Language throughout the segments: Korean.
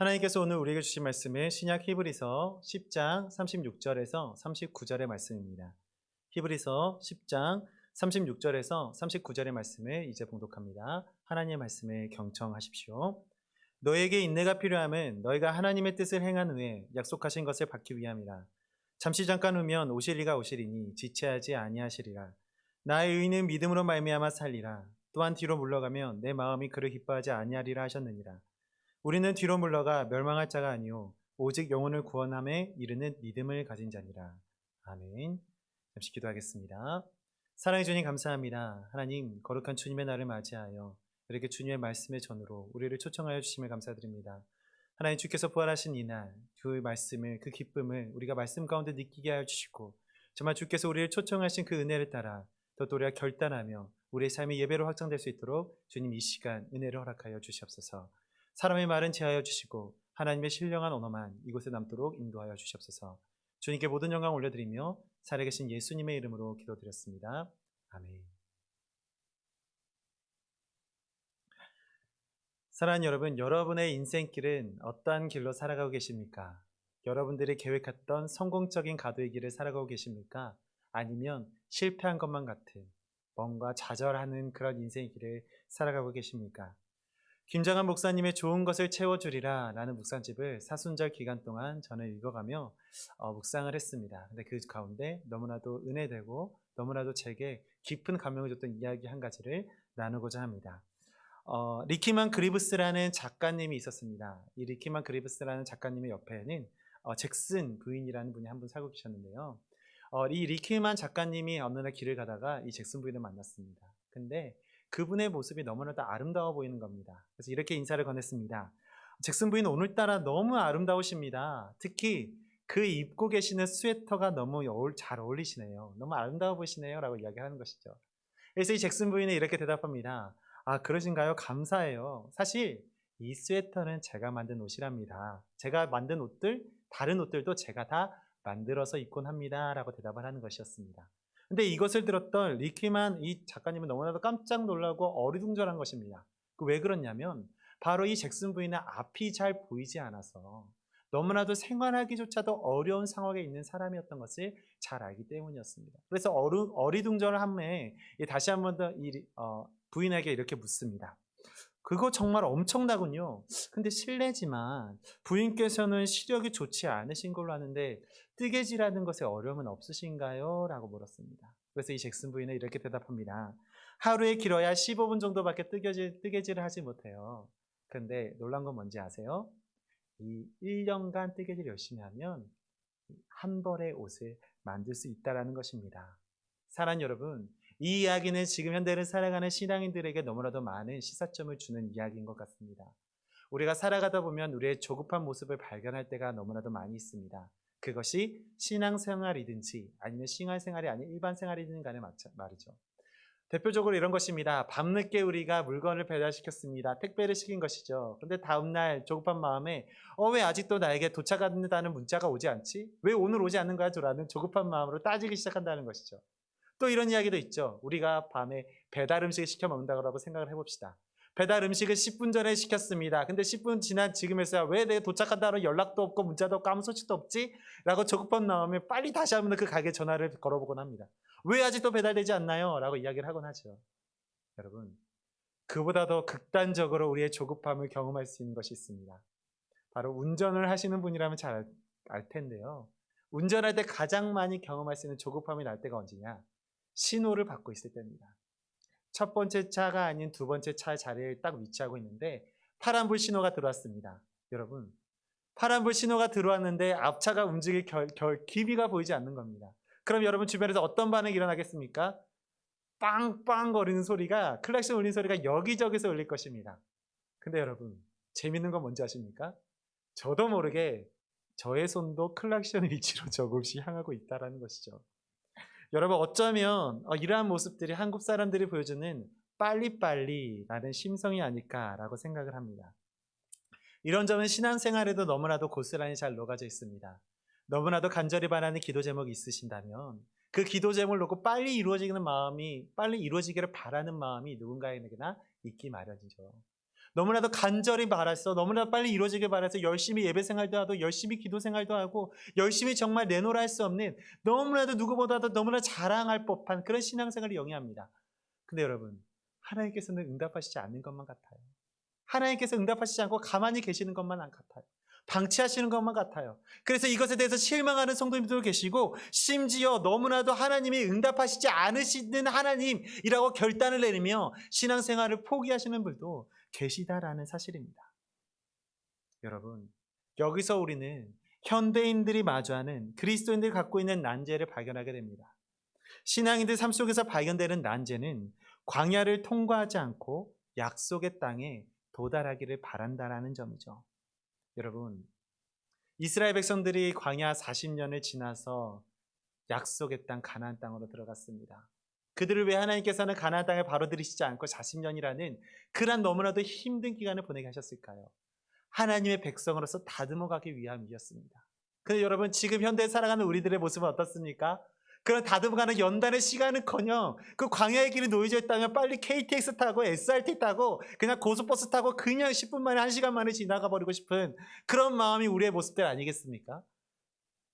하나님께서 오늘 우리에게 주신 말씀은 신약 히브리서 10장 36절에서 39절의 말씀입니다. 히브리서 10장 36절에서 39절의 말씀을 이제 봉독합니다. 하나님의 말씀을 경청하십시오. 너에게 인내가 필요함은 너희가 하나님의 뜻을 행한 후에 약속하신 것을 받기 위함이라. 잠시 잠깐 후면 오실 이가 오시리니 지체하지 아니하시리라. 나의 의인은 믿음으로 말미암아 살리라. 또한 뒤로 물러가면 내 마음이 그를 기뻐하지 아니하리라 하셨느니라. 우리는 뒤로 물러가 멸망할 자가 아니요 오직 영혼을 구원함에 이르는 믿음을 가진 자니라. 아멘. 잠시 기도하겠습니다. 사랑해 주님 감사합니다. 하나님 거룩한 주님의 날을 맞이하여 이렇게 주님의 말씀의 전으로 우리를 초청하여 주심을 감사드립니다. 하나님 주께서 부활하신 이날 그 말씀을 그 기쁨을 우리가 말씀 가운데 느끼게 하여 주시고 정말 주께서 우리를 초청하신 그 은혜를 따라 더 우리가 결단하며 우리의 삶이 예배로 확장될 수 있도록 주님 이 시간 은혜를 허락하여 주시옵소서. 사람의 말은 제하여 주시고 하나님의 신령한 언어만 이곳에 남도록 인도하여 주시옵소서. 주님께 모든 영광 올려드리며 살아계신 예수님의 이름으로 기도드렸습니다. 아멘. 사랑하는 여러분, 여러분의 인생길은 어떠한 길로 살아가고 계십니까? 여러분들이 계획했던 성공적인 가도의 길을 살아가고 계십니까? 아니면 실패한 것만 같은 뭔가 좌절하는 그런 인생의 길을 살아가고 계십니까? 김정한 목사님의 좋은 것을 채워주리라 라는 묵상집을 사순절 기간 동안 저는 읽어가며 묵상을 했습니다. 근데 그 가운데 너무나도 은혜되고 너무나도 제게 깊은 감명을 줬던 이야기 한 가지를 나누고자 합니다. 리키만 그리브스라는 작가님이 있었습니다. 이 리키만 그리브스라는 작가님의 옆에는 잭슨 부인이라는 분이 한 분 살고 계셨는데요. 이 리키만 작가님이 어느 날 길을 가다가 이 잭슨 부인을 만났습니다. 근데 그분의 모습이 너무나도 아름다워 보이는 겁니다. 그래서 이렇게 인사를 건넸습니다. 잭슨 부인 오늘따라 너무 아름다우십니다. 특히 그 입고 계시는 스웨터가 너무 잘 어울리시네요. 너무 아름다워 보이시네요 라고 이야기하는 것이죠. 그래서 이 잭슨 부인은 이렇게 대답합니다. 아, 그러신가요? 감사해요. 사실 이 스웨터는 제가 만든 옷이랍니다. 제가 만든 옷들, 다른 옷들도 제가 다 만들어서 입곤 합니다 라고 대답을 하는 것이었습니다. 근데 이것을 들었던 리키만 이 작가님은 너무나도 깜짝 놀라고 어리둥절한 것입니다. 왜 그렇냐면 바로 이 잭슨 부인의 앞이 잘 보이지 않아서 너무나도 생활하기조차도 어려운 상황에 있는 사람이었던 것을 잘 알기 때문이었습니다. 그래서 어리둥절을 한에 다시 한 번 더 부인에게 이렇게 묻습니다. 그거 정말 엄청나군요. 근데 실례지만 부인께서는 시력이 좋지 않으신 걸로 아는데 뜨개질하는 것에 어려움은 없으신가요? 라고 물었습니다. 그래서 이 잭슨 부인은 이렇게 대답합니다. 하루에 길어야 15분 정도밖에 뜨개질을 하지 못해요. 근데 놀란 건 뭔지 아세요? 이 1년간 뜨개질 열심히 하면 한 벌의 옷을 만들 수 있다는 것입니다. 사랑하는 여러분, 이 이야기는 지금 현대를 살아가는 신앙인들에게 너무나도 많은 시사점을 주는 이야기인 것 같습니다. 우리가 살아가다 보면 우리의 조급한 모습을 발견할 때가 너무나도 많이 있습니다. 그것이 신앙생활이든지 아니면 신앙생활이 아닌 일반 생활이든 간에 말이죠. 대표적으로 이런 것입니다. 밤늦게 우리가 물건을 배달시켰습니다. 택배를 시킨 것이죠. 근데 다음날 조급한 마음에 왜 아직도 나에게 도착한다는 문자가 오지 않지? 왜 오늘 오지 않는 거야? 라는 조급한 마음으로 따지기 시작한다는 것이죠. 또 이런 이야기도 있죠. 우리가 밤에 배달 음식을 시켜 먹는다고 생각을 해봅시다. 배달 음식을 10분 전에 시켰습니다. 근데 10분 지난 지금에서야 왜 내가 도착한다는 연락도 없고 문자도 없고 아무 소식도 없지? 라고 조급한 마음에 빨리 다시 한번 그 가게에 전화를 걸어보곤 합니다. 왜 아직도 배달되지 않나요? 라고 이야기를 하곤 하죠. 여러분, 그보다 더 극단적으로 우리의 조급함을 경험할 수 있는 것이 있습니다. 바로 운전을 하시는 분이라면 잘 알 텐데요. 운전할 때 가장 많이 경험할 수 있는 조급함이 날 때가 언제냐? 신호를 받고 있을 때입니다. 첫 번째 차가 아닌 두 번째 차 자리에 딱 위치하고 있는데 파란불 신호가 들어왔습니다. 여러분, 파란불 신호가 들어왔는데 앞차가 움직일 기미가 보이지 않는 겁니다. 그럼 여러분 주변에서 어떤 반응이 일어나겠습니까? 빵빵 거리는 소리가, 클락션 울리는 소리가 여기저기서 울릴 것입니다. 근데 여러분, 재밌는 건 뭔지 아십니까? 저도 모르게 저의 손도 클락션 위치로 조금씩 향하고 있다는 것이죠. 여러분, 어쩌면 이러한 모습들이 한국 사람들이 보여주는 빨리빨리라는 심성이 아닐까라고 생각을 합니다. 이런 점은 신앙생활에도 너무나도 고스란히 잘 녹아져 있습니다. 너무나도 간절히 바라는 기도 제목이 있으신다면 그 기도 제목을 놓고 빨리 이루어지기를 바라는 마음이 누군가에게나 있기 마련이죠. 너무나도 간절히 바라서 너무나 빨리 이루어지게 바라서 열심히 예배 생활도 하고 열심히 기도 생활도 하고 열심히 정말 내놓으라 할 수 없는 너무나도 누구보다도 너무나 자랑할 법한 그런 신앙생활을 영위합니다. 근데 여러분, 하나님께서는 응답하시지 않는 것만 같아요. 하나님께서 응답하시지 않고 가만히 계시는 것만 같아요. 방치하시는 것만 같아요. 그래서 이것에 대해서 실망하는 성도님들도 계시고 심지어 너무나도 하나님이 응답하시지 않으시는 하나님이라고 결단을 내리며 신앙생활을 포기하시는 분도 계시다라는 사실입니다. 여러분, 여기서 우리는 현대인들이 마주하는 그리스도인들이 갖고 있는 난제를 발견하게 됩니다. 신앙인들 삶 속에서 발견되는 난제는 광야를 통과하지 않고 약속의 땅에 도달하기를 바란다라는 점이죠. 여러분, 이스라엘 백성들이 광야 40년을 지나서 약속의 땅 가나안 땅으로 들어갔습니다. 그들을 왜 하나님께서는 가나안 땅에 바로 들이시지 않고 40년이라는 그런 너무나도 힘든 기간을 보내게 하셨을까요? 하나님의 백성으로서 다듬어 가기 위함이었습니다. 근데 여러분, 지금 현대에 살아가는 우리들의 모습은 어떻습니까? 그런 다듬어가는 연단의 시간은커녕 그 광야의 길이 놓여져 있다면 빨리 KTX 타고 SRT 타고 그냥 고속버스 타고 그냥 10분 만에 1시간 만에 지나가 버리고 싶은 그런 마음이 우리의 모습들 아니겠습니까?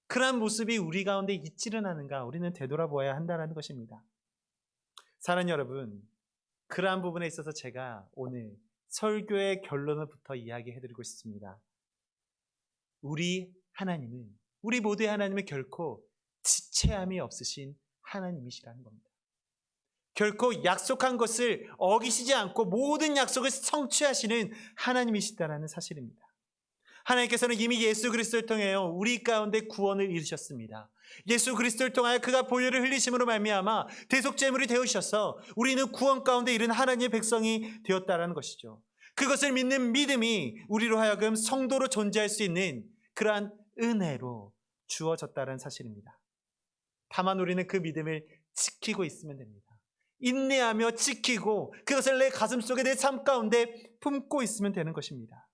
그런 모습이 우리 가운데 있지는 않은가 우리는 되돌아보아야 한다는 것입니다. 사랑하는 여러분, 그러한 부분에 있어서 제가 오늘 설교의 결론부터 이야기해드리고 싶습니다. 우리 모두의 하나님은 결코 지체함이 없으신 하나님이시라는 겁니다. 결코 약속한 것을 어기시지 않고 모든 약속을 성취하시는 하나님이시다라는 사실입니다. 하나님께서는 이미 예수 그리스도를 통하여 우리 가운데 구원을 이루셨습니다. 예수 그리스도를 통하여 그가 보혈을 흘리심으로 말미암아 대속제물이 되으셔서 우리는 구원 가운데 이른 하나님의 백성이 되었다라는 것이죠. 그것을 믿는 믿음이 우리로 하여금 성도로 존재할 수 있는 그러한 은혜로 주어졌다는 사실입니다. 다만 우리는 그 믿음을 지키고 있으면 됩니다. 인내하며 지키고 그것을 내 가슴속에 내 삶 가운데 품고 있으면 되는 것입니다.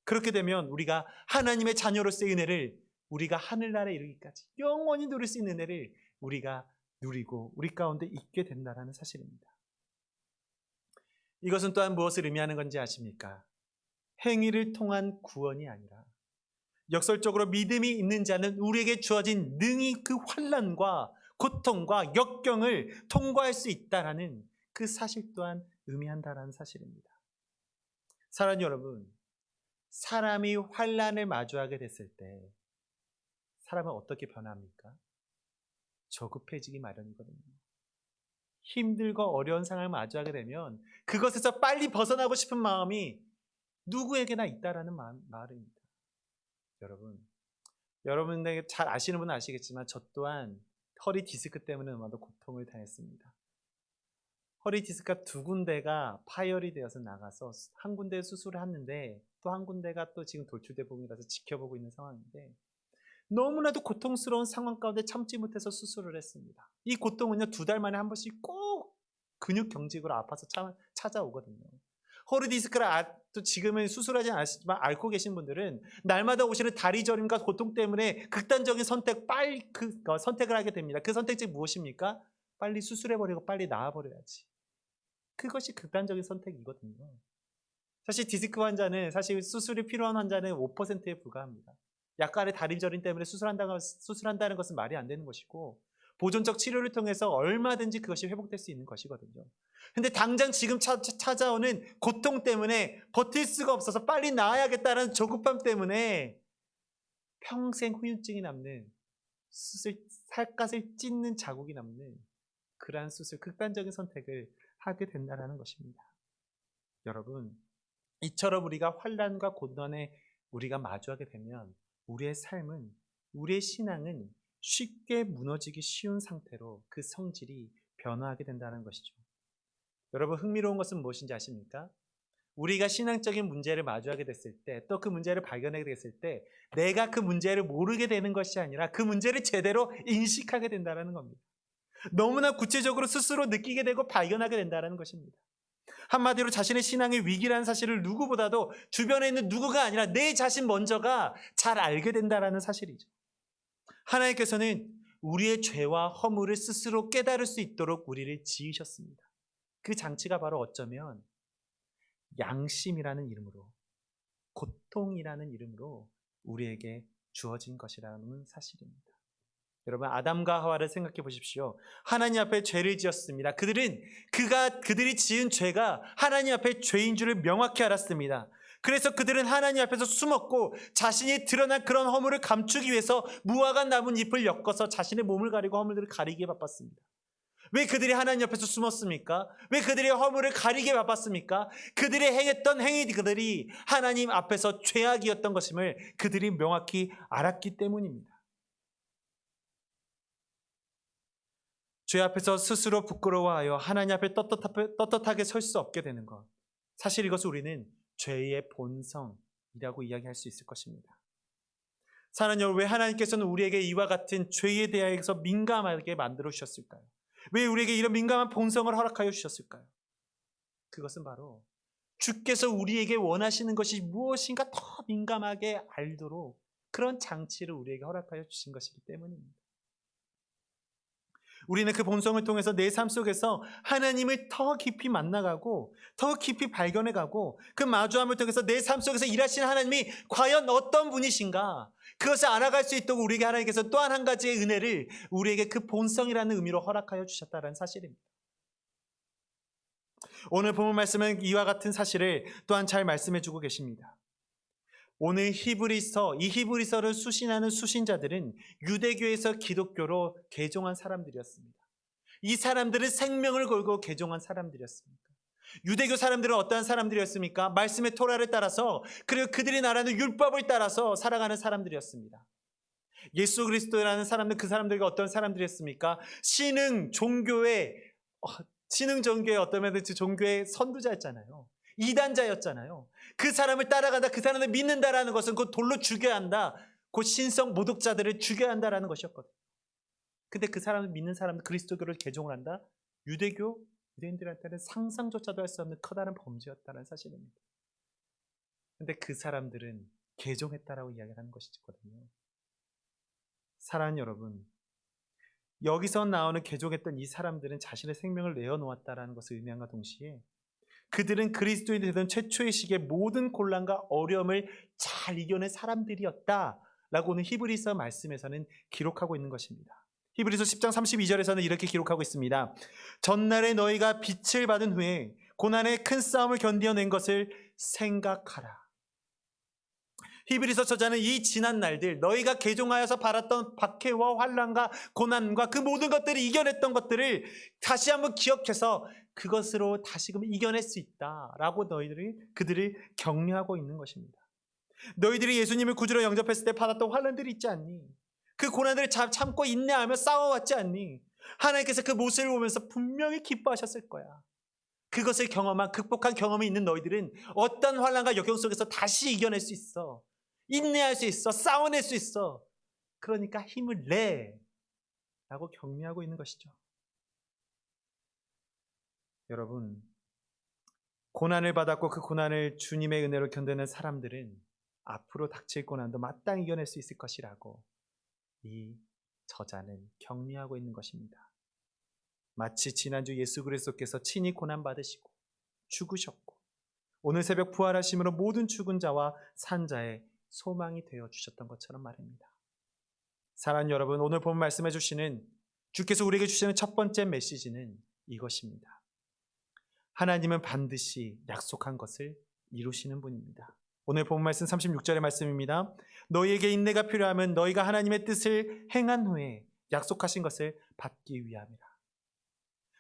그렇게 되면 우리가 하나님의 자녀로서의 은혜를 우리가 하늘나라에 이르기까지 영원히 누릴 수 있는 은혜를 우리가 누리고 우리 가운데 있게 된다는 사실입니다. 이것은 또한 무엇을 의미하는 건지 아십니까? 행위를 통한 구원이 아니라 역설적으로 믿음이 있는 자는 우리에게 주어진 능히 그 환난과 고통과 역경을 통과할 수 있다라는 그 사실 또한 의미한다라는 사실입니다. 사랑하는 여러분, 사람이 환난을 마주하게 됐을 때 사람은 어떻게 변합니까? 조급해지기 마련이거든요. 힘들고 어려운 상황을 마주하게 되면 그것에서 빨리 벗어나고 싶은 마음이 누구에게나 있다라는 말입니다. 여러분에게 잘 아시는 분은 아시겠지만 저 또한 허리 디스크 때문에 너무나도 고통을 당했습니다. 허리 디스크가 2군데가 파열이 되어서 나가서 한 군데 수술을 했는데 또 한 군데가 또 지금 돌출대봉이라서 지켜보고 있는 상황인데 너무나도 고통스러운 상황 가운데 참지 못해서 수술을 했습니다. 이 고통은요 2달 만에 한 번씩 꼭 근육 경직으로 아파서 찾아오거든요. 허리 디스크를 또 지금은 수술하지 않으시지만 앓고 계신 분들은 날마다 오시는 다리 저림과 고통 때문에 극단적인 선택을 하게 됩니다. 그 선택지 무엇입니까? 빨리 수술해버리고 빨리 나아버려야지. 그것이 극단적인 선택이거든요. 사실 디스크 환자는 사실 수술이 필요한 환자는 5%에 불과합니다. 약간의 다리 저림 때문에 수술한다는 것은 말이 안 되는 것이고 보존적 치료를 통해서 얼마든지 그것이 회복될 수 있는 것이거든요. 근데 당장 지금 찾아오는 고통 때문에 버틸 수가 없어서 빨리 나아야겠다는 조급함 때문에 평생 후유증이 남는 살갗을 찢는 자국이 남는 그러한 극단적인 선택을 하게 된다는 것입니다. 여러분, 이처럼 우리가 환난과 고난에 우리가 마주하게 되면 우리의 삶은, 우리의 신앙은 쉽게 무너지기 쉬운 상태로 그 성질이 변화하게 된다는 것이죠. 여러분, 흥미로운 것은 무엇인지 아십니까? 우리가 신앙적인 문제를 마주하게 됐을 때, 또 그 문제를 발견하게 됐을 때 내가 그 문제를 모르게 되는 것이 아니라 그 문제를 제대로 인식하게 된다는 겁니다. 너무나 구체적으로 스스로 느끼게 되고 발견하게 된다는 것입니다. 한마디로 자신의 신앙의 위기라는 사실을 누구보다도 주변에 있는 누구가 아니라 내 자신 먼저가 잘 알게 된다는 사실이죠. 하나님께서는 우리의 죄와 허물을 스스로 깨달을 수 있도록 우리를 지으셨습니다. 그 장치가 바로 어쩌면 양심이라는 이름으로, 고통이라는 이름으로 우리에게 주어진 것이라는 사실입니다. 여러분, 아담과 하와를 생각해 보십시오. 하나님 앞에 죄를 지었습니다. 그들이 지은 죄가 하나님 앞에 죄인 줄을 명확히 알았습니다. 그래서 그들은 하나님 앞에서 숨었고 자신이 드러난 그런 허물을 감추기 위해서 무화과 나무 잎을 엮어서 자신의 몸을 가리고 허물들을 가리기에 바빴습니다. 왜 그들이 하나님 앞에서 숨었습니까? 왜 그들의 허물을 가리기에 바빴습니까? 그들이 행했던 행위들이 하나님 앞에서 죄악이었던 것임을 그들이 명확히 알았기 때문입니다. 죄 앞에서 스스로 부끄러워하여 하나님 앞에 떳떳하게 설 수 없게 되는 것, 사실 이것을 우리는 죄의 본성이라고 이야기할 수 있을 것입니다. 사랑하는 여러분, 왜 하나님께서는 우리에게 이와 같은 죄에 대해서 민감하게 만들어 주셨을까요? 왜 우리에게 이런 민감한 본성을 허락하여 주셨을까요? 그것은 바로 주께서 우리에게 원하시는 것이 무엇인가 더 민감하게 알도록 그런 장치를 우리에게 허락하여 주신 것이기 때문입니다. 우리는 그 본성을 통해서 내 삶 속에서 하나님을 더 깊이 만나가고 더 깊이 발견해가고 그 마주함을 통해서 내 삶 속에서 일하시는 하나님이 과연 어떤 분이신가, 그것을 알아갈 수 있도록 우리에게 하나님께서 또 한 가지의 은혜를 우리에게 그 본성이라는 의미로 허락하여 주셨다는 사실입니다. 오늘 본문 말씀은 이와 같은 사실을 또한 잘 말씀해 주고 계십니다. 오늘 이 히브리서를 수신하는 수신자들은 유대교에서 기독교로 개종한 사람들이었습니다. 이 사람들은 생명을 걸고 개종한 사람들이었습니다. 유대교 사람들은 어떠한 사람들이었습니까? 말씀의 토라를 따라서, 그리고 그들이 말하는 율법을 따라서 살아가는 사람들이었습니다. 예수 그리스도라는 사람들, 그 사람들이 어떤 사람들이었습니까? 신흥 종교의 어떤 면에서 종교의 선두자였잖아요. 이단자였잖아요. 그 사람을 따라간다, 그 사람을 믿는다라는 것은 곧 돌로 죽여야 한다, 곧 신성 모독자들을 죽여야 한다라는 것이었거든요. 근데 그 사람을 믿는 사람은 그리스도교를 개종을 한다? 유대인들한테는 상상조차도 할 수 없는 커다란 범죄였다는 사실입니다. 근데 그 사람들은 개종했다라고 이야기하는 것이거든요. 사랑하는 여러분, 여기서 나오는 개종했던 이 사람들은 자신의 생명을 내어놓았다라는 것을 의미함과 동시에 그들은 그리스도인이 되던 최초의 시기에 모든 곤란과 어려움을 잘 이겨낸 사람들이었다라고 오늘 히브리서 말씀에서는 기록하고 있는 것입니다. 히브리서 10장 32절에서는 이렇게 기록하고 있습니다. 전날에 너희가 빛을 받은 후에 고난의 큰 싸움을 견뎌낸 것을 생각하라. 히브리서 저자는 이 지난 날들, 너희가 개종하여서 받았던 박해와 환난과 고난과 그 모든 것들이 이겨냈던 것들을 다시 한번 기억해서 그것으로 다시금 이겨낼 수 있다라고 그들을 격려하고 있는 것입니다. 너희들이 예수님을 구주로 영접했을 때 받았던 환난들이 있지 않니? 그 고난들을 참고 인내하며 싸워왔지 않니? 하나님께서 그 모습을 보면서 분명히 기뻐하셨을 거야. 그것을 극복한 경험이 있는 너희들은 어떤 환난과 역경 속에서 다시 이겨낼 수 있어. 인내할 수 있어. 싸워낼 수 있어. 그러니까 힘을 내 라고 격려하고 있는 것이죠. 여러분, 고난을 받았고 그 고난을 주님의 은혜로 견디는 사람들은 앞으로 닥칠 고난도 마땅히 이겨낼 수 있을 것이라고 이 저자는 격려하고 있는 것입니다. 마치 지난주 예수 그리스도께서 친히 고난받으시고 죽으셨고 오늘 새벽 부활하심으로 모든 죽은 자와 산 자의 소망이 되어주셨던 것처럼 말입니다. 사랑하는 여러분, 오늘 본 말씀해 주시는 주께서 우리에게 주시는 첫 번째 메시지는 이것입니다. 하나님은 반드시 약속한 것을 이루시는 분입니다. 오늘 본 말씀 36절의 말씀입니다. 너희에게 인내가 필요하면 너희가 하나님의 뜻을 행한 후에 약속하신 것을 받기 위함이라.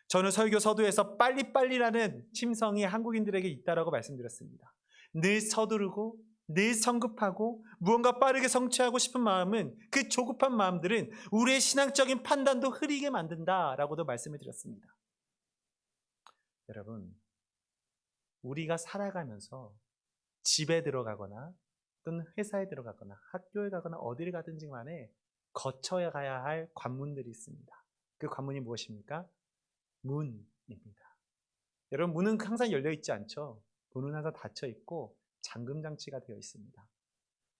저는 설교 서두에서 빨리빨리라는 심성이 한국인들에게 있다라고 말씀드렸습니다. 늘 서두르고 늘 성급하고 무언가 빠르게 성취하고 싶은 마음은, 그 조급한 마음들은 우리의 신앙적인 판단도 흐리게 만든다라고도 말씀을 드렸습니다. 여러분, 우리가 살아가면서 집에 들어가거나 또는 회사에 들어가거나 학교에 가거나 어디를 가든지 간에 거쳐야 가야 할 관문들이 있습니다. 그 관문이 무엇입니까? 문입니다. 여러분, 문은 항상 열려 있지 않죠? 문은 항상 닫혀 있고 잠금장치가 되어 있습니다.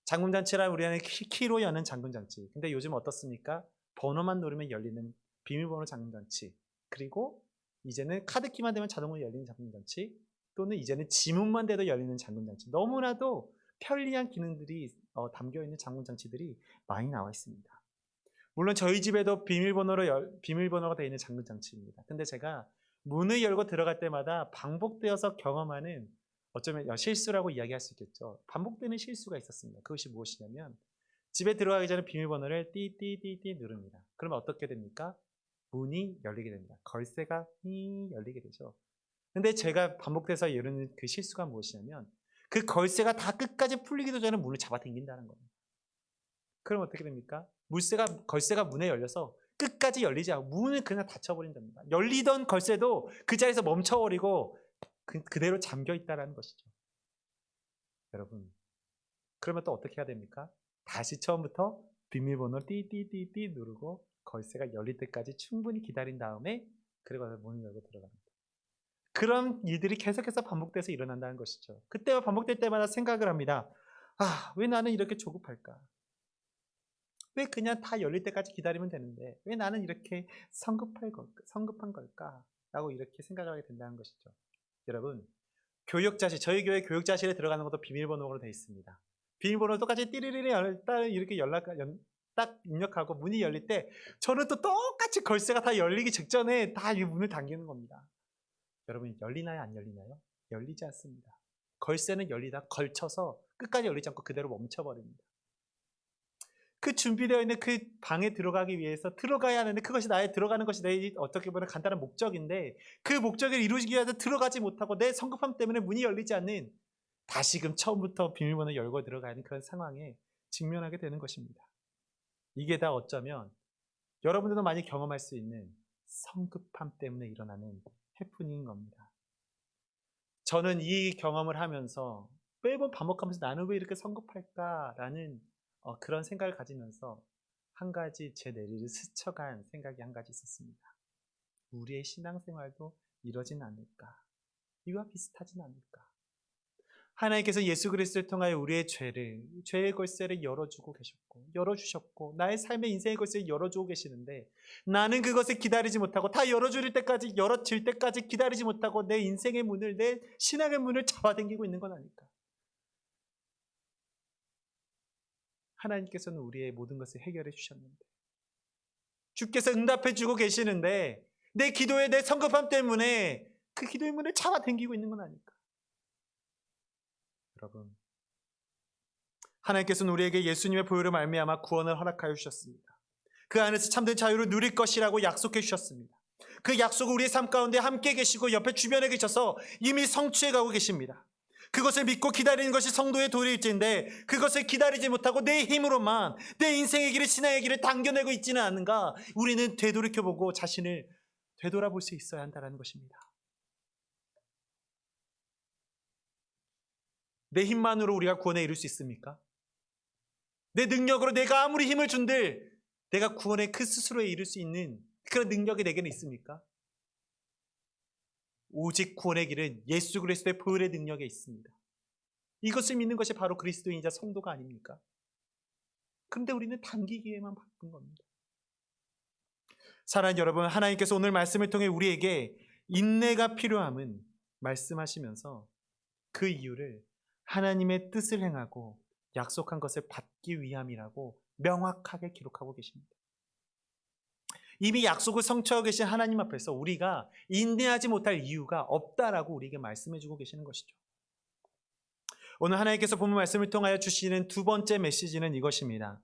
잠금장치란 우리는 키로 여는 잠금장치. 근데 요즘 어떻습니까? 번호만 누르면 열리는 비밀번호 잠금장치. 그리고 이제는 카드키만 되면 자동으로 열리는 잠금장치. 또는 이제는 지문만 대도 열리는 잠금장치, 너무나도 편리한 기능들이 담겨있는 잠금장치들이 많이 나와 있습니다. 물론 저희 집에도 비밀번호가 되어 있는 잠금장치입니다. 근데 제가 문을 열고 들어갈 때마다 반복되어서 경험하는, 어쩌면 실수라고 이야기할 수 있겠죠. 반복되는 실수가 있었습니다. 그것이 무엇이냐면, 집에 들어가기 전에 비밀번호를 띠띠띠띠 누릅니다. 그러면 어떻게 됩니까? 문이 열리게 됩니다. 걸쇠가 열리게 되죠. 근데 제가 반복돼서 이루는 그 실수가 무엇이냐면, 그 걸쇠가 다 끝까지 풀리기도 전에 문을 잡아당긴다는 겁니다. 그럼 어떻게 됩니까? 걸쇠가 문에 열려서 끝까지 열리지 않고 문을 그냥 닫혀버린답니다. 열리던 걸쇠도 그 자리에서 멈춰버리고 그대로 잠겨있다는 것이죠. 여러분, 그러면 또 어떻게 해야 됩니까? 다시 처음부터 비밀번호 띠띠띠띠 누르고 걸쇠가 열릴 때까지 충분히 기다린 다음에 그리고 문을 열고 들어갑니다. 그런 일들이 계속해서 반복돼서 일어난다는 것이죠. 그때가 반복될 때마다 생각을 합니다. 왜 나는 이렇게 조급할까? 왜 그냥 다 열릴 때까지 기다리면 되는데 왜 나는 이렇게 성급한 걸까? 라고 이렇게 생각을 하게 된다는 것이죠. 여러분, 저희 교회 교육자실에 들어가는 것도 비밀번호로 되어 있습니다. 비밀번호 똑같이 띠리리리 이렇게 딱 입력하고 문이 열릴 때 저는 또 똑같이 걸쇠가 다 열리기 직전에 다 이 문을 당기는 겁니다. 여러분, 열리나요? 안 열리나요? 열리지 않습니다. 걸쇠는 열리다 걸쳐서 끝까지 열리지 않고 그대로 멈춰버립니다. 그 준비되어 있는 그 방에 들어가기 위해서 들어가야 하는데, 그것이 나의 들어가는 것이 내 어떻게 보면 간단한 목적인데, 그 목적을 이루기 위해서 들어가지 못하고 내 성급함 때문에 문이 열리지 않는, 다시금 처음부터 비밀번호 열고 들어가야 하는 그런 상황에 직면하게 되는 것입니다. 이게 다 어쩌면 여러분들도 많이 경험할 수 있는 성급함 때문에 일어나는 해프닝인 겁니다. 저는 이 경험을 하면서 매번 반복하면서 나는 왜 이렇게 성급할까라는 그런 생각을 가지면서 한 가지 제 내리를 스쳐간 생각이 한 가지 있었습니다. 우리의 신앙생활도 이러진 않을까? 이와 비슷하진 않을까? 하나님께서 예수 그리스도를 통하여 우리의 죄의 걸쇠를 열어주셨고 나의 삶의 인생의 걸쇠를 열어주고 계시는데, 나는 그것을 기다리지 못하고 다 열어질 때까지 기다리지 못하고 내 인생의 문을, 내 신앙의 문을 잡아당기고 있는 건 아닐까? 하나님께서는 우리의 모든 것을 해결해 주셨는데, 주께서 응답해 주고 계시는데 내 기도에 내 성급함 때문에 그 기도의 문을 잡아당기고 있는 건 아닐까? 여러분, 하나님께서는 우리에게 예수님의 보혈로 말미암아 구원을 허락하여 주셨습니다. 그 안에서 참된 자유를 누릴 것이라고 약속해 주셨습니다. 그 약속을 우리의 삶 가운데 함께 계시고 옆에 주변에 계셔서 이미 성취해 가고 계십니다. 그것을 믿고 기다리는 것이 성도의 도리일진데, 그것을 기다리지 못하고 내 힘으로만 내 인생의 길을, 신앙의 길을 당겨내고 있지는 않은가? 우리는 되돌이켜보고 자신을 되돌아볼 수 있어야 한다는 것입니다. 내 힘만으로 우리가 구원에 이룰 수 있습니까? 내 능력으로 내가 아무리 힘을 준들 내가 구원의 그 스스로에 이룰 수 있는 그런 능력이 내게는 있습니까? 오직 구원의 길은 예수 그리스도의 보혈의 능력에 있습니다. 이것을 믿는 것이 바로 그리스도인이자 성도가 아닙니까? 그런데 우리는 당기기에만 바쁜 겁니다. 사랑하는 여러분, 하나님께서 오늘 말씀을 통해 우리에게 인내가 필요함은 말씀하시면서 그 이유를 하나님의 뜻을 행하고 약속한 것을 받기 위함이라고 명확하게 기록하고 계십니다. 이미 약속을 성취하고 계신 하나님 앞에서 우리가 인내하지 못할 이유가 없다라고 우리에게 말씀해 주고 계시는 것이죠. 오늘 하나님께서 본문 말씀을 통하여 주시는 두 번째 메시지는 이것입니다.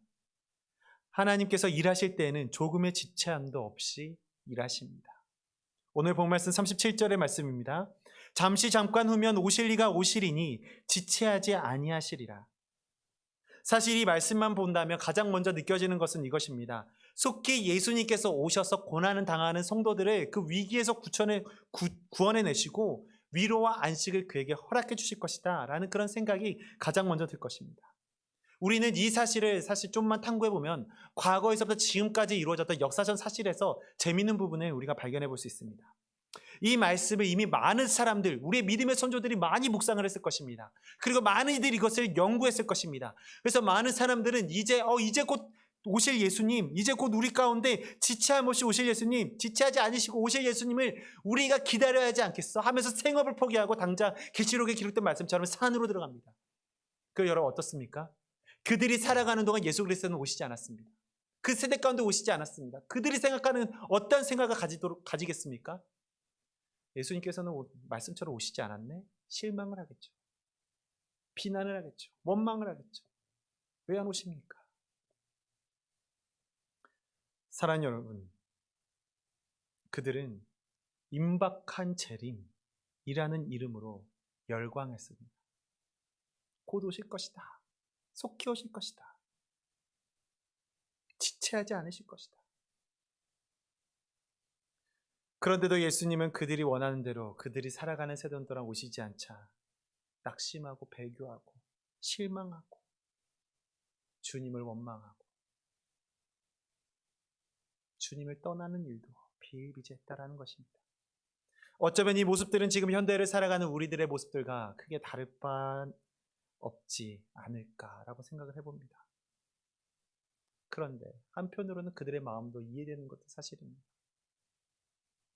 하나님께서 일하실 때에는 조금의 지체함도 없이 일하십니다. 오늘 본문 말씀 37절의 말씀입니다. 잠깐 후면 오실 이가 오시리니 지체하지 아니하시리라. 사실 이 말씀만 본다면 가장 먼저 느껴지는 것은 이것입니다. 속히 예수님께서 오셔서 고난을 당하는 성도들을 그 위기에서 구원해내시고 위로와 안식을 그에게 허락해 주실 것이다 라는 그런 생각이 가장 먼저 들 것입니다. 우리는 이 사실을 좀만 탐구해보면 과거에서부터 지금까지 이루어졌던 역사적 사실에서 재미있는 부분을 우리가 발견해 볼 수 있습니다. 이 말씀을 이미 많은 사람들, 우리의 믿음의 선조들이 많이 묵상을 했을 것입니다. 그리고 많은 이들이 이것을 연구했을 것입니다. 그래서 많은 사람들은 이제 곧 오실 예수님, 이제 곧 우리 가운데 지체함 없이 오실 예수님, 지체하지 않으시고 오실 예수님을 우리가 기다려야 하지 않겠어 하면서 생업을 포기하고 당장 계시록에 기록된 말씀처럼 산으로 들어갑니다. 그 여러분 어떻습니까? 그들이 살아가는 동안 예수 그리스도는 오시지 않았습니다. 그 세대 가운데 오시지 않았습니다. 그들이 생각하는 어떤 생각을 가지겠습니까? 예수님께서는 말씀처럼 오시지 않았네? 실망을 하겠죠. 비난을 하겠죠. 원망을 하겠죠. 왜 안 오십니까? 사랑하는 여러분, 그들은 임박한 재림이라는 이름으로 열광했습니다. 곧 오실 것이다. 속히 오실 것이다. 지체하지 않으실 것이다. 그런데도 예수님은 그들이 원하는 대로 그들이 살아가는 세대 동안 오시지 않자 낙심하고 배교하고 실망하고 주님을 원망하고 주님을 떠나는 일도 비일비재했다라는 것입니다. 어쩌면 이 모습들은 지금 현대를 살아가는 우리들의 모습들과 크게 다를 바 없지 않을까라고 생각을 해봅니다. 그런데 한편으로는 그들의 마음도 이해되는 것도 사실입니다.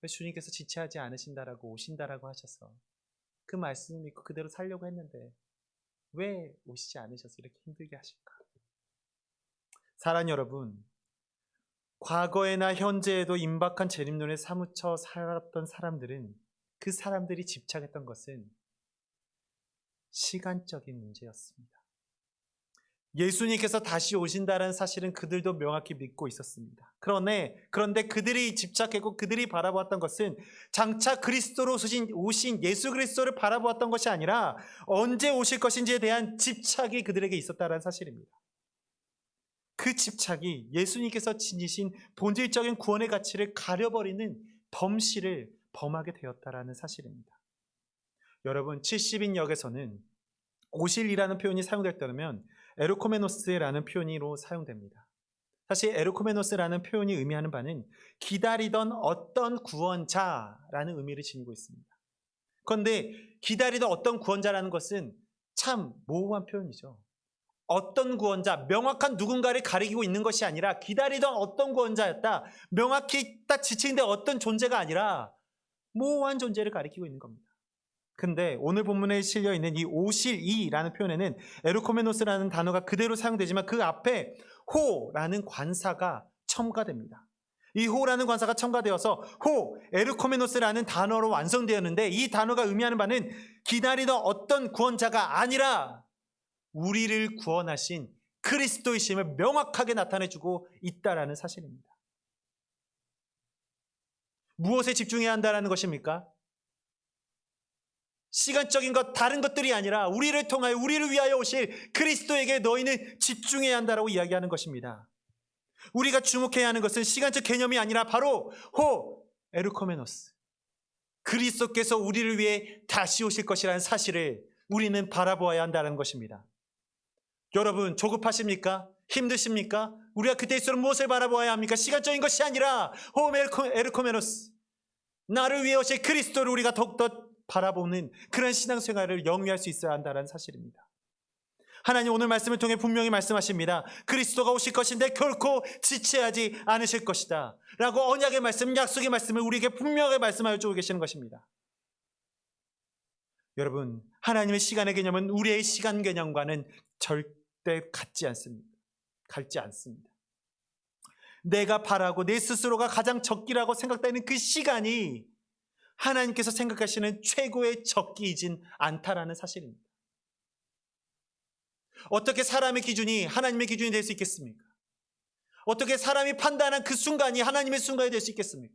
주님께서 지체하지 않으신다라고 오신다라고 하셔서 그 말씀을 믿고 그대로 살려고 했는데 왜 오시지 않으셔서 이렇게 힘들게 하실까? 사랑하는 여러분, 과거에나 현재에도 임박한 재림론에 사무쳐 살았던 사람들은 그 사람들이 집착했던 것은 시간적인 문제였습니다. 예수님께서 다시 오신다는 사실은 그들도 명확히 믿고 있었습니다. 그런데 그들이 집착했고 그들이 바라보았던 것은 장차 그리스도로 오신 예수 그리스도를 바라보았던 것이 아니라 언제 오실 것인지에 대한 집착이 그들에게 있었다는 사실입니다. 그 집착이 예수님께서 지니신 본질적인 구원의 가치를 가려버리는 범실을 범하게 되었다는 사실입니다. 여러분, 70인 역에서는 오실이라는 표현이 사용될 때면 에르코메노스라는 표현으로 사용됩니다. 사실 에르코메노스라는 표현이 의미하는 바는 기다리던 어떤 구원자라는 의미를 지니고 있습니다. 그런데 기다리던 어떤 구원자라는 것은 참 모호한 표현이죠. 어떤 구원자, 명확한 누군가를 가리키고 있는 것이 아니라 기다리던 어떤 구원자였다. 명확히 딱 지칭된 어떤 존재가 아니라 모호한 존재를 가리키고 있는 겁니다. 근데 오늘 본문에 실려 있는 이 오실이라는 표현에는 에르코메노스라는 단어가 그대로 사용되지만 그 앞에 호라는 관사가 첨가됩니다. 이 호라는 관사가 첨가되어서 에르코메노스라는 단어로 완성되었는데 이 단어가 의미하는 바는 기다리던 어떤 구원자가 아니라 우리를 구원하신 그리스도이심을 명확하게 나타내주고 있다라는 사실입니다. 무엇에 집중해야 한다는 것입니까? 시간적인 것, 다른 것들이 아니라 우리를 통하여 우리를 위하여 오실 그리스도에게 너희는 집중해야 한다라고 이야기하는 것입니다. 우리가 주목해야 하는 것은 시간적 개념이 아니라 바로 에르코메노스, 그리스도께서 우리를 위해 다시 오실 것이라는 사실을 우리는 바라보아야 한다는 것입니다. 여러분, 조급하십니까? 힘드십니까? 우리가 그때일수록 무엇을 바라보아야 합니까? 시간적인 것이 아니라 에르코메노스, 나를 위해 오실 그리스도를 우리가 더욱더 바라보는 그런 신앙생활을 영위할 수 있어야 한다는 사실입니다. 하나님 오늘 말씀을 통해 분명히 말씀하십니다. 그리스도가 오실 것인데 결코 지체하지 않으실 것이다 라고 언약의 말씀, 약속의 말씀을 우리에게 분명하게 말씀하여 주고 계시는 것입니다. 여러분, 하나님의 시간의 개념은 우리의 시간 개념과는 절대 같지 않습니다. 내가 바라고 내 스스로가 가장 적기라고 생각되는 그 시간이 하나님께서 생각하시는 최고의 적기이진 않다라는 사실입니다. 어떻게 사람의 기준이 하나님의 기준이 될 수 있겠습니까? 어떻게 사람이 판단한 그 순간이 하나님의 순간이 될 수 있겠습니까?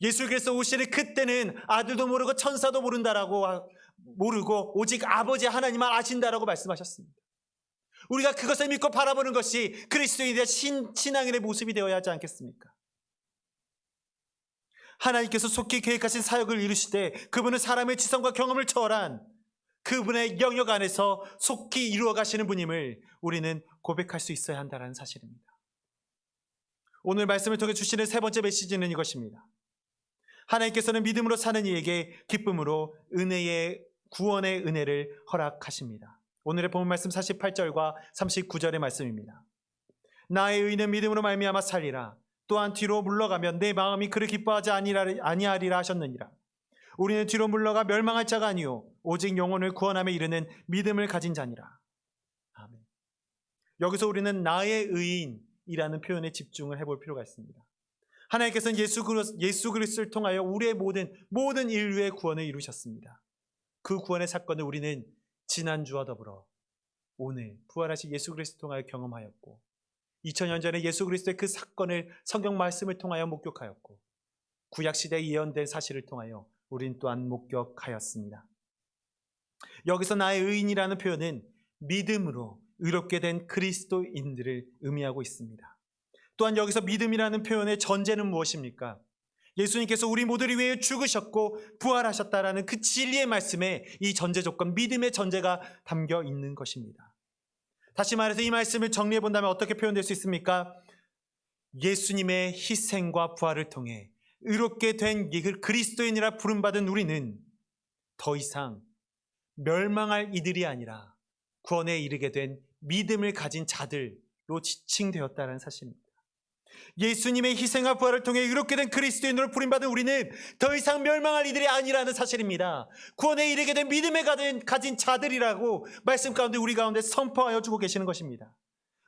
예수께서 오시는 그때는 아들도 모르고 천사도 모르고 오직 아버지 하나님만 아신다라고 말씀하셨습니다. 우리가 그것을 믿고 바라보는 것이 그리스도인에 대한 신앙인의 모습이 되어야 하지 않겠습니까? 하나님께서 속히 계획하신 사역을 이루시되 그분은 사람의 지성과 경험을 초월한 그분의 영역 안에서 속히 이루어 가시는 분임을 우리는 고백할 수 있어야 한다는 사실입니다. 오늘 말씀을 통해 주시는 세 번째 메시지는 이것입니다. 하나님께서는 믿음으로 사는 이에게 기쁨으로 구원의 은혜를 허락하십니다. 오늘의 본문 말씀 48절과 39절의 말씀입니다. 나의 의인은 믿음으로 말미암아 살리라. 또한 뒤로 물러가면 내 마음이 그를 기뻐하지 아니하리라 하셨느니라. 우리는 뒤로 물러가 멸망할 자가 아니요 오직 영혼을 구원함에 이르는 믿음을 가진 자니라. 아멘. 여기서 우리는 나의 의인이라는 표현에 집중을 해볼 필요가 있습니다. 하나님께서는 예수 그리스도를 통하여 우리의 모든 인류의 구원을 이루셨습니다. 그 구원의 사건을 우리는 지난주와 더불어 오늘 부활하신 예수 그리스도를 통하여 경험하였고 2000년 전에 예수 그리스도의 그 사건을 성경 말씀을 통하여 목격하였고 구약시대에 예언된 사실을 통하여 우린 또한 목격하였습니다. 여기서 나의 의인이라는 표현은 믿음으로 의롭게 된 그리스도인들을 의미하고 있습니다. 또한 여기서 믿음이라는 표현의 전제는 무엇입니까? 예수님께서 우리 모두를 위해 죽으셨고 부활하셨다라는 그 진리의 말씀에 이 전제 조건, 믿음의 전제가 담겨 있는 것입니다. 다시 말해서 이 말씀을 정리해 본다면 어떻게 표현될 수 있습니까? 예수님의 희생과 부활을 통해 의롭게 된 그리스도인이라 부름받은 우리는 더 이상 멸망할 이들이 아니라 구원에 이르게 된 믿음을 가진 자들로 지칭되었다는 사실입니다. 예수님의 희생과 부활을 통해 의롭게 된 그리스도인으로 부름받은 우리는 더 이상 멸망할 이들이 아니라는 사실입니다. 구원에 이르게 된 믿음을 가진 자들이라고 말씀 가운데 우리 가운데 선포하여 주고 계시는 것입니다.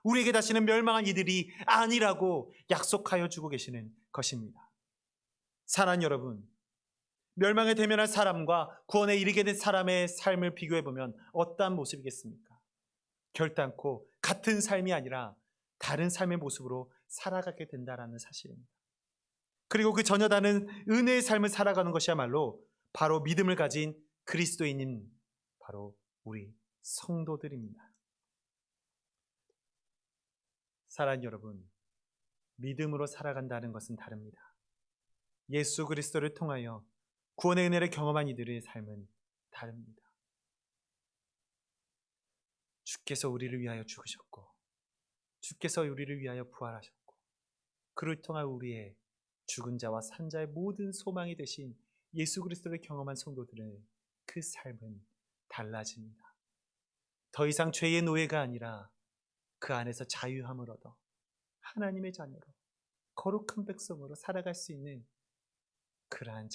우리에게 다시는 멸망한 이들이 아니라고 약속하여 주고 계시는 것입니다. 사랑하는 여러분, 멸망에 대면한 사람과 구원에 이르게 된 사람의 삶을 비교해보면 어떠한 모습이겠습니까? 결단코 같은 삶이 아니라 다른 삶의 모습으로 살아가게 된다는 사실입니다. 그리고 그 전혀 다른 은혜의 삶을 살아가는 것이야말로 바로 믿음을 가진 그리스도인인 바로 우리 성도들입니다. 사랑하는 여러분, 믿음으로 살아간다는 것은 다릅니다. 예수 그리스도를 통하여 구원의 은혜를 경험한 이들의 삶은 다릅니다. 주께서 우리를 위하여 죽으셨고 주께서 우리를 위하여 부활하셨고 그를 통한 우리의 죽은 자와 산 자의 모든 소망이 되신 예수 그리스도를 경험한 성도들은 그 삶은 달라집니다. 더 이상 죄의 노예가 아니라 그 안에서 자유함을 얻어 하나님의 자녀로 거룩한 백성으로 살아갈 수 있는 그러한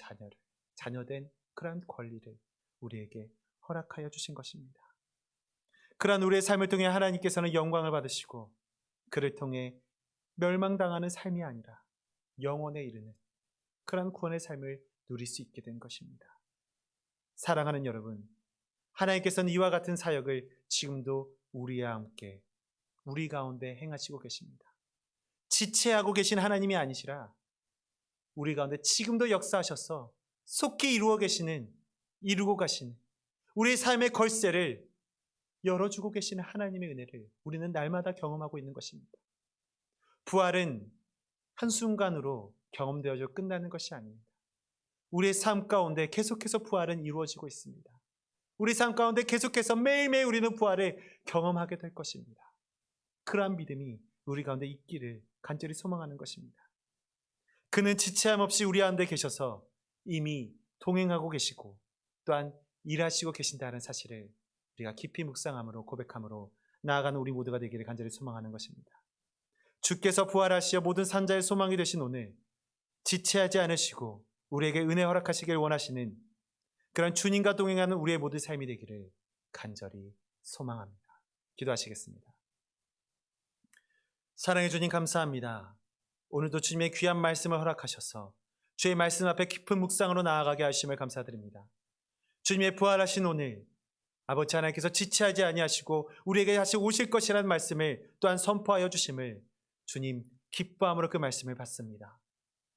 자녀된 그러한 권리를 우리에게 허락하여 주신 것입니다. 그러한 우리의 삶을 통해 하나님께서는 영광을 받으시고 그를 통해 멸망당하는 삶이 아니라 영원에 이르는 그러한 구원의 삶을 누릴 수 있게 된 것입니다. 사랑하는 여러분, 하나님께서는 이와 같은 사역을 지금도 우리와 함께 우리 가운데 행하시고 계십니다. 지체하고 계신 하나님이 아니시라 우리 가운데 지금도 역사하셔서 속히 이루고 가시는 우리의 삶의 걸쇠를 열어주고 계시는 하나님의 은혜를 우리는 날마다 경험하고 있는 것입니다. 부활은 한순간으로 경험되어져 끝나는 것이 아닙니다. 우리의 삶 가운데 계속해서 부활은 이루어지고 있습니다. 우리 삶 가운데 계속해서 매일매일 우리는 부활을 경험하게 될 것입니다. 그러한 믿음이 우리 가운데 있기를 간절히 소망하는 것입니다. 그는 지체함 없이 우리 가운데 계셔서 이미 동행하고 계시고 또한 일하시고 계신다는 사실을 우리가 깊이 묵상함으로 고백함으로 나아가는 우리 모두가 되기를 간절히 소망하는 것입니다. 주께서 부활하시어 모든 산자의 소망이 되신 오늘 지체하지 않으시고 우리에게 은혜 허락하시길 원하시는 그런 주님과 동행하는 우리의 모든 삶이 되기를 간절히 소망합니다. 기도하시겠습니다. 사랑해 주님 감사합니다. 오늘도 주님의 귀한 말씀을 허락하셔서 주의 말씀 앞에 깊은 묵상으로 나아가게 하심을 감사드립니다. 주님의 부활하신 오늘 아버지 하나님께서 지체하지 아니하시고 우리에게 다시 오실 것이라는 말씀을 또한 선포하여 주심을 주님 기뻐함으로 그 말씀을 받습니다.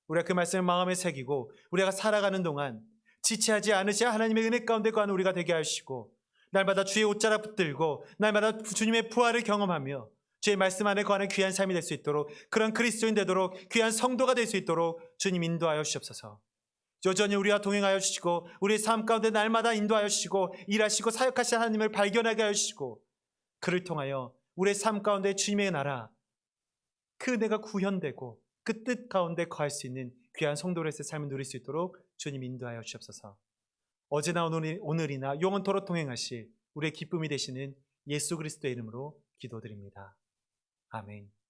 우리가 그 말씀을 마음에 새기고 우리가 살아가는 동안 지체하지 않으시야 하나님의 은혜 가운데 거하는 우리가 되게 하시고 날마다 주의 옷자락 붙들고 날마다 주님의 부활을 경험하며 주의 말씀 안에 거하는 귀한 삶이 될 수 있도록 그런 그리스도인 되도록 귀한 성도가 될 수 있도록 주님 인도하여 주시옵소서. 여전히 우리와 동행하여 주시고 우리의 삶 가운데 날마다 인도하여 주시고 일하시고 사역하신 하나님을 발견하게 하여 주시고 그를 통하여 우리의 삶 가운데 주님의 나라 그 은혜가 구현되고 그 뜻 가운데 거할 수 있는 귀한 성도로서의 삶을 누릴 수 있도록 주님 인도하여 주옵소서. 어제나 오늘이나 영원토록 동행하실 우리의 기쁨이 되시는 예수 그리스도의 이름으로 기도드립니다. 아멘.